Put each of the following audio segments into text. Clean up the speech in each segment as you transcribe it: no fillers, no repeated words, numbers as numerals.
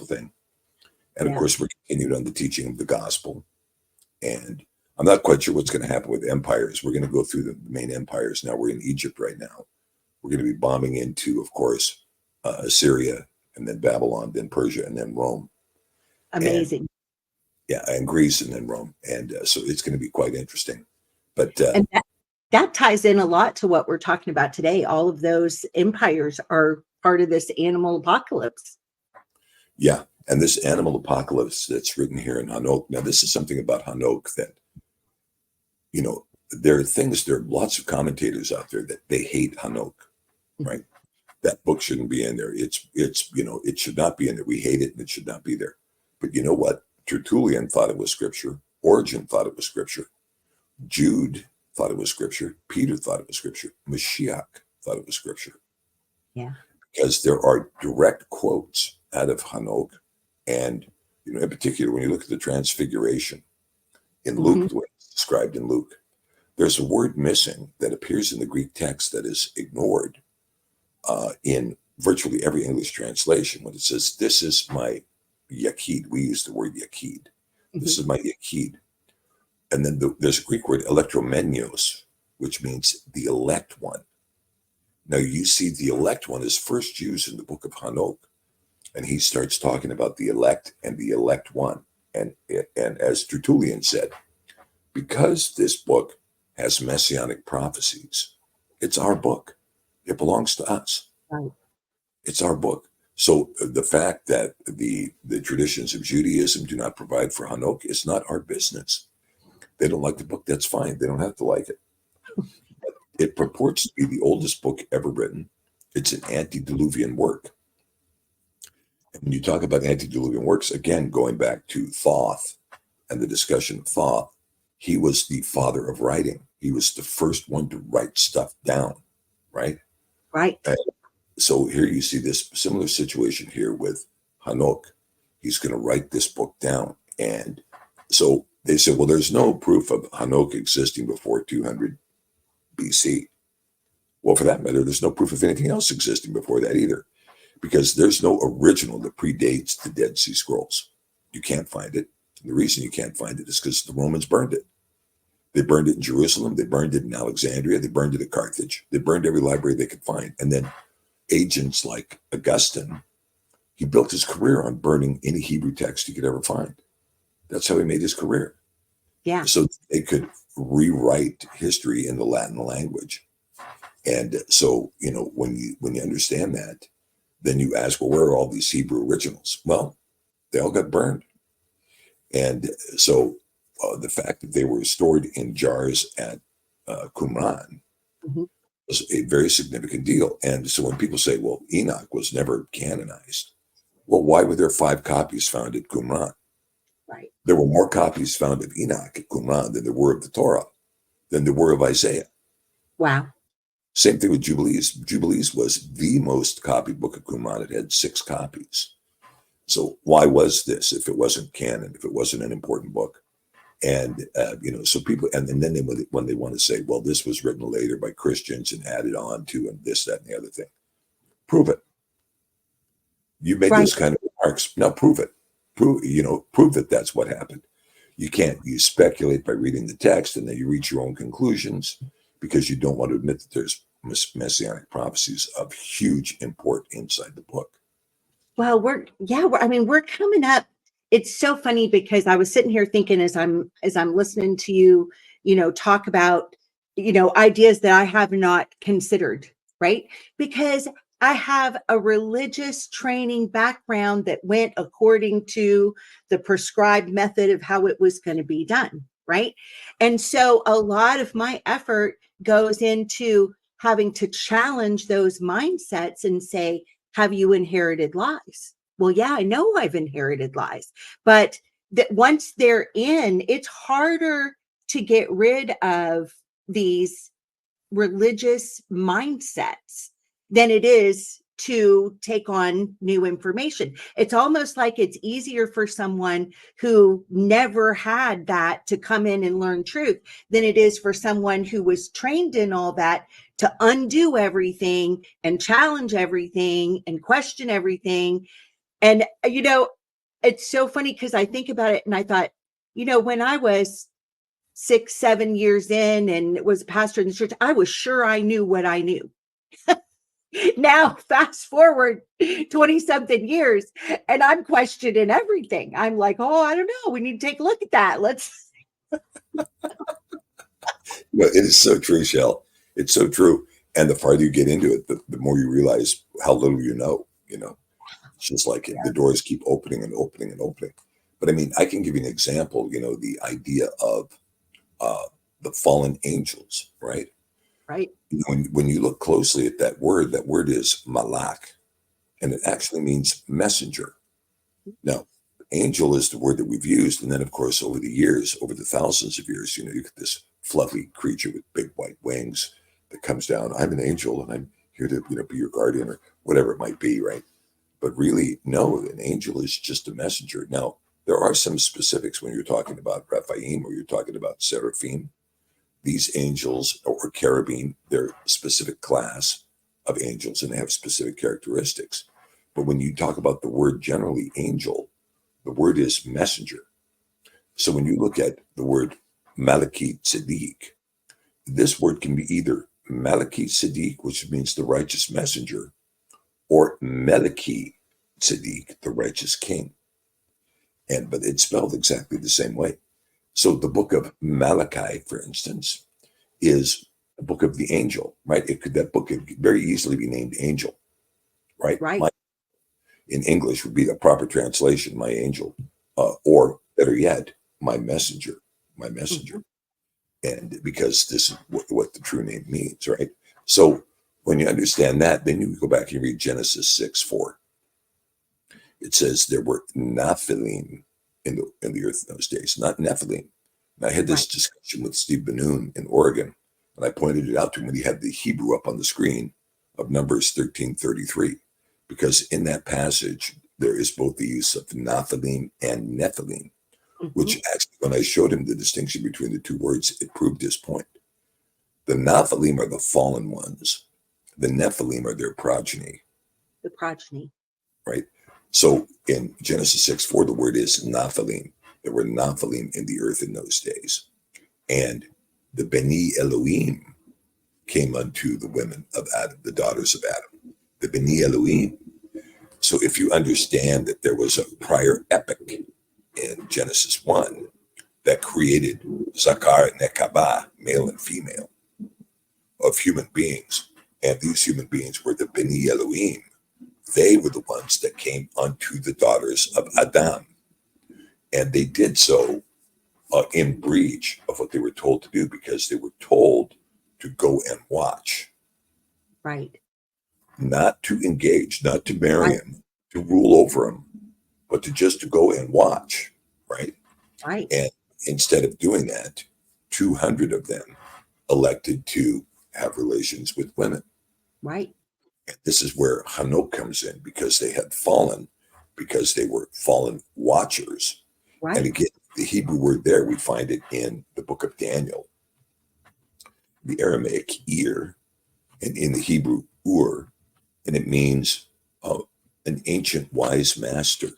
thing. And of Yeah. course, we're continued on the teaching of the gospel. And I'm not quite sure what's going to happen with empires. We're going to go through the main empires now. We're in Egypt right now. We're going to be bombing into, of course, Assyria, and then Babylon, then Persia, and then Rome. Amazing. And Greece, and then Rome. And so it's going to be quite interesting. But and that ties in a lot to what we're talking about today. All of those empires are part of this animal apocalypse. Yeah. And this animal apocalypse that's written here in Enoch. Now, this is something about Enoch that, there are lots of commentators out there that they hate Enoch, right? That book shouldn't be in there. It should not be in there. We hate it and it should not be there. But you know what? Tertullian thought it was scripture. Origen thought it was scripture. Jude thought it was scripture. Peter thought it was scripture. Mashiach thought it was scripture. Yeah. Because there are direct quotes out of Enoch. And, in particular, when you look at the transfiguration in Luke, the way it's described in Luke, there's a word missing that appears in the Greek text that is ignored in virtually every English translation. When it says, this is my Yachid, we use the word Yachid. This is my Yachid. And then there's a Greek word, elektromenios, which means the elect one. Now you see the elect one is first used in the book of Enoch. And he starts talking about the elect and the elect one. And as Tertullian said, because this book has messianic prophecies, it's our book. It belongs to us. Right. It's our book. So the fact that the traditions of Judaism do not provide for Enoch is not our business. They don't like the book. That's fine. They don't have to like it. It purports to be the oldest book ever written. It's an antediluvian work. When you talk about antediluvian works, again, going back to Thoth and the discussion of Thoth, he was the father of writing. He was the first one to write stuff down, right? Right. And so here you see this similar situation here with Enoch. He's going to write this book down. And so they said, well, there's no proof of Enoch existing before 200 BC. Well, for that matter, there's no proof of anything else existing before that either, because there's no original that predates the Dead Sea Scrolls. You can't find it. And the reason you can't find it is because the Romans burned it. They burned it in Jerusalem. They burned it in Alexandria. They burned it at Carthage. They burned every library they could find. And then agents like Augustine, he built his career on burning any Hebrew text he could ever find. That's how he made his career. Yeah. So they could rewrite history in the Latin language. And so, when you understand that, then you ask, well, where are all these Hebrew originals? Well, they all got burned. And so the fact that they were stored in jars at Qumran was a very significant deal. And so when people say, well, Enoch was never canonized, well, why were there 5 copies found at Qumran? Right. There were more copies found of Enoch at Qumran than there were of the Torah, than there were of Isaiah. Wow. Same thing with Jubilees. Jubilees was the most copied book of Qumran. It had 6 copies. So why was this if it wasn't canon, if it wasn't an important book? And, so people, and then when they want to say, well, this was written later by Christians and added on to, and this, that, and the other thing, prove it. You made those kind of remarks. Now prove it. Prove that that's what happened. You can't, you speculate by reading the text and then you reach your own conclusions because you don't want to admit that there's messianic prophecies of huge import inside the book. Well, we're coming up. It's so funny because I was sitting here thinking as I'm listening to you, talk about, ideas that I have not considered, right? Because I have a religious training background that went according to the prescribed method of how it was going to be done, right? And so a lot of my effort goes into having to challenge those mindsets and say, have you inherited lies? Well, yeah, I know I've inherited lies, but that once they're in, it's harder to get rid of these religious mindsets than it is to take on new information. It's almost like it's easier for someone who never had that to come in and learn truth than it is for someone who was trained in all that to undo everything and challenge everything and question everything. And, it's so funny because I think about it and I thought, when I was 6, 7 years in and was a pastor in the church, I was sure I knew what I knew. Now, fast forward 20 something years, and I'm questioning everything. I'm like, oh, I don't know. We need to take a look at that. Let's. Well, it is so true, Chelle. It's so true. And the farther you get into it, the more you realize how little you know. It's just like the doors keep opening and opening and opening. But I mean, I can give you an example, the idea of the fallen angels, right? Right. When you look closely at that word is malak, and it actually means messenger. Now, angel is the word that we've used. And then, of course, over the years, over the thousands of years, you get this fluffy creature with big white wings that comes down. I'm an angel and I'm here to, be your guardian or whatever it might be, right? But really, no, an angel is just a messenger. Now, there are some specifics when you're talking about Raphaim or you're talking about Seraphim. These angels or cherubim, they're a specific class of angels and they have specific characteristics. But when you talk about the word generally, angel, the word is messenger. So when you look at the word Malaki Tzedek, this word can be either Malaki Tzedek, which means the righteous messenger, or Meleki Tzedek, the righteous king. But it's spelled exactly the same way. So the book of Malachi, for instance, is a book of the angel, right? That book could very easily be named angel, right? Right. In English would be the proper translation, my angel, or better yet, my messenger, my messenger. And because this is what the true name means, right? So when you understand that, then you go back and read Genesis 6:4. It says there were Nephilim in the earth in those days, not Nephilim. And I had this discussion with Steve Benoon in Oregon, and I pointed it out to him when he had the Hebrew up on the screen of Numbers 13:33, because in that passage there is both the use of Nephilim and Nephilim, which actually, when I showed him the distinction between the two words, it proved his point. The Nephilim are the fallen ones. The Nephilim are their progeny. The progeny. Right? So in Genesis 6:4, the word is Nephilim. There were Nephilim in the earth in those days. And the Beni Elohim came unto the women of Adam, the daughters of Adam. The Beni Elohim. So if you understand that there was a prior epic in Genesis 1 that created Zakar and Nekabah, male and female, of human beings, and these human beings were the Beni Elohim, they were the ones that came unto the daughters of Adam. And they did so in breach of what they were told to do, because they were told to go and watch. Right. Not to engage, not to marry him, to rule over him, but to go and watch, right? Right. And instead of doing that, 200 of them elected to have relations with women. Right. And this is where Hanok comes in, because they had fallen, because they were fallen watchers. Right. And again, the Hebrew word there, we find it in the book of Daniel, the Aramaic ear, and in the Hebrew ur, and it means an ancient wise master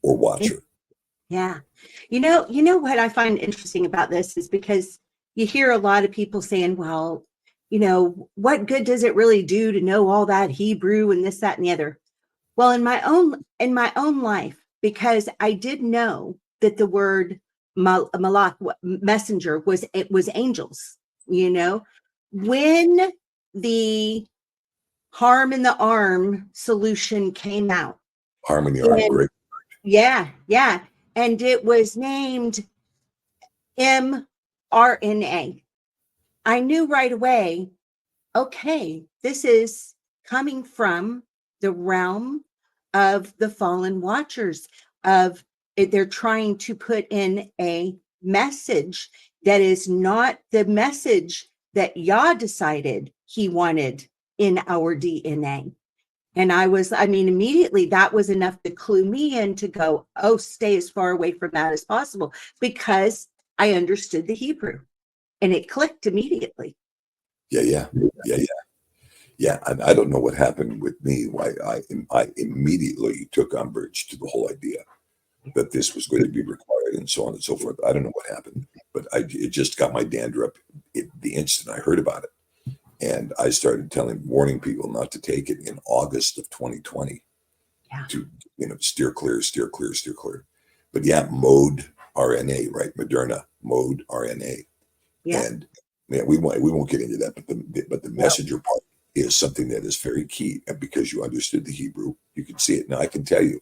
or watcher. Yeah. You know what I find interesting about this is because you hear a lot of people saying, well, what good does it really do to know all that Hebrew and this, that, and the other? Well, in my own life, because I did know that the word malak, messenger, was angels. When the harm in the arm solution came out. Harm in the arm, great. Yeah. And it was named mRNA. I knew right away, okay, this is coming from the realm of the fallen watchers. They're trying to put in a message that is not the message that Yah decided he wanted in our DNA. And immediately that was enough to clue me in to go, oh, stay as far away from that as possible, because I understood the Hebrew and it clicked immediately. Yeah. Yeah, and I don't know what happened with me. Why I immediately took umbrage to the whole idea that this was going to be required and so on and so forth. I don't know what happened, but it just got my dander up the instant I heard about it. And I started warning people not to take it in August of 2020 Yeah. to, steer clear, steer clear, steer clear. But yeah, mode RNA, right? Moderna, mode RNA. Yeah. And yeah, we won't get into that, but the messenger part is something that is very key. And because you understood the Hebrew, you can see it. Now I can tell you,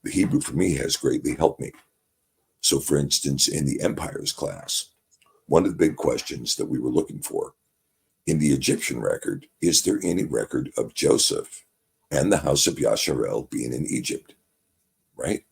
the Hebrew for me has greatly helped me. So for instance, in the empires class, one of the big questions that we were looking for in the Egyptian record, is there any record of Joseph and the house of Yasharel being in Egypt? Right.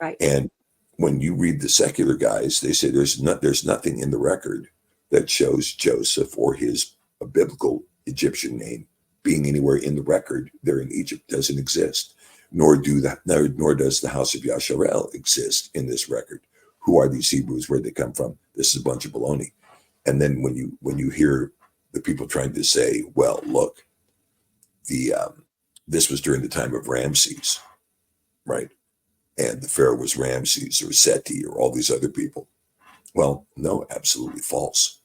Right. And when you read the secular guys, they say there's nothing in the record that shows Joseph or his biblical Egyptian name being anywhere in the record. They're in Egypt, doesn't exist. Nor does the house of Yasharel exist in this record. Who are these Hebrews? Where'd they come from? This is a bunch of baloney. And then when you hear the people trying to say, well, look, this was during the time of Ramses, right? And the Pharaoh was Ramses or Seti or all these other people. Well, no, absolutely false.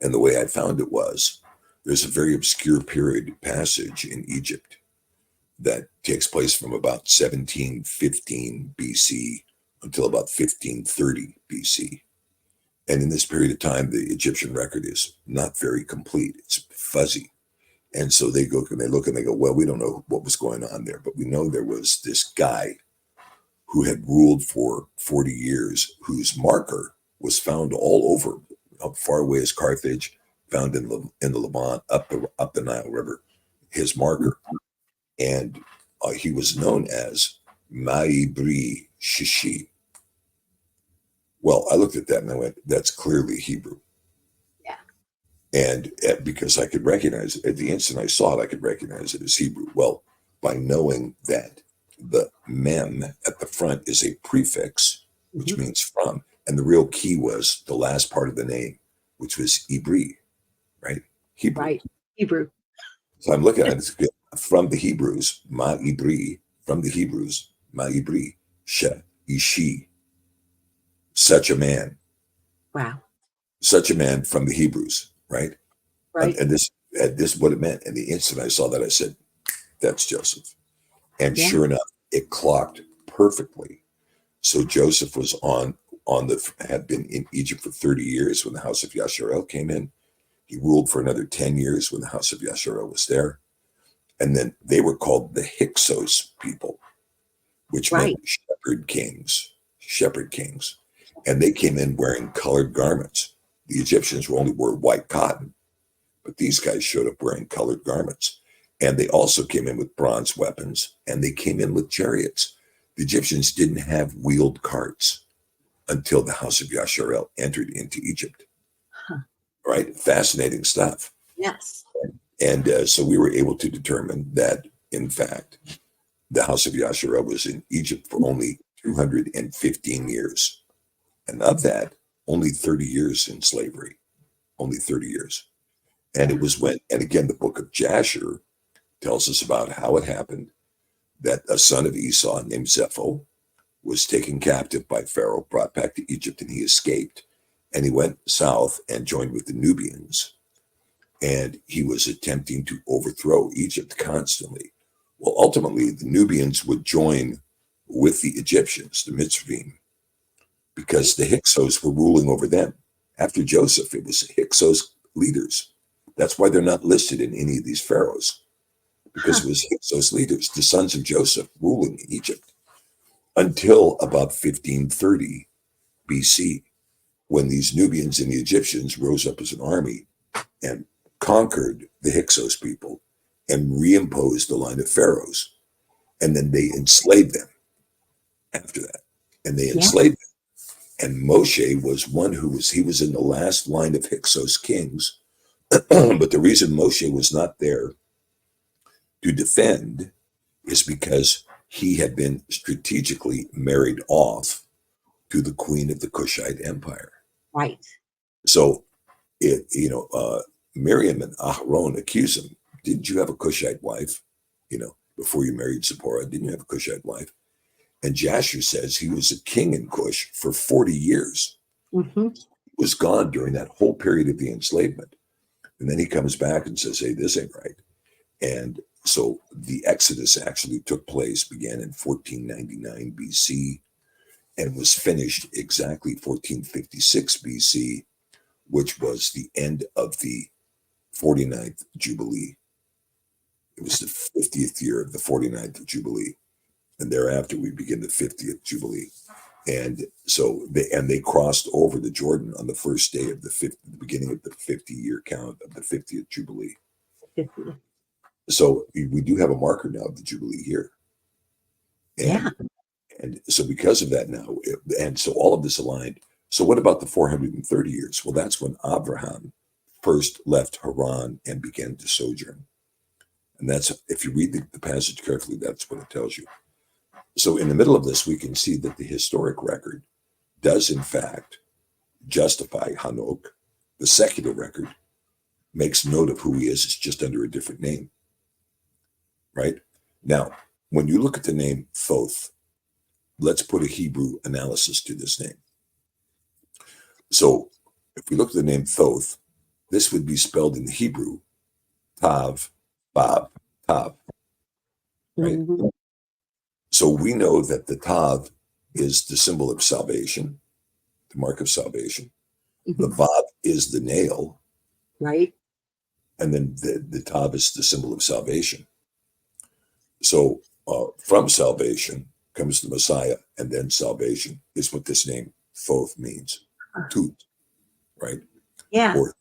And the way I found it was there's a very obscure period passage in Egypt that takes place from about 1715 BC until about 1530 BC. And in this period of time, the Egyptian record is not very complete. It's fuzzy. And so they look and they go, well, we don't know what was going on there, but we know there was this guy who had ruled for 40 years, whose marker was found all over, up far away as Carthage, found in the Levant, up the Nile River, his marker. And he was known as Maibri Shishi. Well, I looked at that and I went, that's clearly Hebrew. Yeah. And because I could recognize it, at the instant I saw it, I could recognize it as Hebrew. Well, by knowing that the mem at the front is a prefix, which means from, and the real key was the last part of the name, which was Ibri, right? Hebrew. Right. Hebrew. So I'm looking at it from the Hebrews, Ma Ibri, from the Hebrews, Ma Ibri, She, Ishi, such a man. Wow. Such a man from the Hebrews, right? Right. And this is what it meant. And the instant I saw that, I said, that's Joseph. And Yeah. sure enough, it clocked perfectly. So Joseph was had been in Egypt for 30 years when the house of Yasharel came in. He ruled for another 10 years when the house of Yasharel was there. And then they were called the Hyksos people, which meant shepherd kings. And they came in wearing colored garments. The Egyptians only wore white cotton, but these guys showed up wearing colored garments. And they also came in with bronze weapons, and they came in with chariots. The Egyptians didn't have wheeled carts until the house of Yasharel entered into Egypt. Huh. Right? Fascinating stuff. Yes. And so we were able to determine that, in fact, the house of Yasharel was in Egypt for only 215 years. And of that, only 30 years in slavery. Only 30 years. And it was when, and again, the book of Jasher tells us about how it happened that a son of Esau named Zepho was taken captive by Pharaoh, brought back to Egypt, and he escaped. And he went south and joined with the Nubians. And he was attempting to overthrow Egypt constantly. Well, ultimately, the Nubians would join with the Egyptians, the Mitzrayim, because the Hyksos were ruling over them. After Joseph, it was Hyksos leaders. That's why they're not listed in any of these pharaohs, because it was Hyksos leaders, the sons of Joseph, ruling Egypt until about 1530 BC, when these Nubians and the Egyptians rose up as an army and conquered the Hyksos people and reimposed the line of pharaohs. And then they enslaved them after that. And they enslaved them. And Moshe was one he was in the last line of Hyksos kings. But the reason Moshe was not there to defend is because he had been strategically married off to the queen of the Kushite Empire. Right. So Miriam and Aharon accuse him didn't you have a Cushite wife? Before you married Zipporah, didn't you have a Cushite wife? And Jasher says he was a king in Cush for 40 years. Mm-hmm. He was gone during that whole period of the enslavement. And then he comes back and says, hey, this ain't right. And so the Exodus actually took place, began in 1499 BC, and was finished exactly 1456 BC, which was the end of the 49th Jubilee. It was the 50th year of the 49th Jubilee. And thereafter, we begin the 50th Jubilee. And so they crossed over the Jordan on the first day of the beginning of the 50-year count of the 50th Jubilee. 50. So we do have a marker now of the Jubilee here. And so because of that now, and so all of this aligned. So what about the 430 years? Well, that's when Abraham first left Haran and began to sojourn. And that's, if you read the passage carefully, that's what it tells you. So in the middle of this, we can see that the historic record does, in fact, justify Hanok. The secular record makes note of who he is. It's just under a different name, right? Now, when you look at the name Thoth, let's put a Hebrew analysis to this name. So if we look at the name Thoth, this would be spelled in Hebrew, Tav, Bab, Tav, right? Mm-hmm. So we know that the Tav is the symbol of salvation, the mark of salvation. Mm-hmm. The Vav is the nail. Right. And then the Tav is the symbol of salvation. So from salvation comes the Messiah, and then salvation is what this name Thoth means. Toot, right? Yeah. Or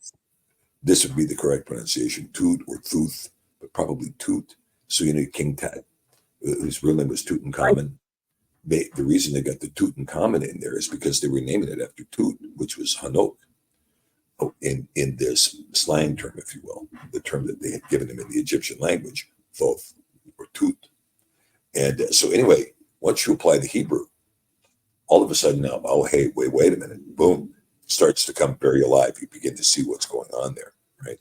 this would be the correct pronunciation, Toot or Thuth, but probably Toot. So King Tut, whose real name was Tutankhamun. Right. The reason they got the Tutankhamun in there is because they were naming it after Tut, which was Hanok. In this slang term, if you will, the term that they had given him in the Egyptian language, Thoth or Tut. And so anyway, once you apply the Hebrew, all of a sudden now, oh, hey, wait a minute, boom, starts to come very alive. You begin to see what's going on there, right?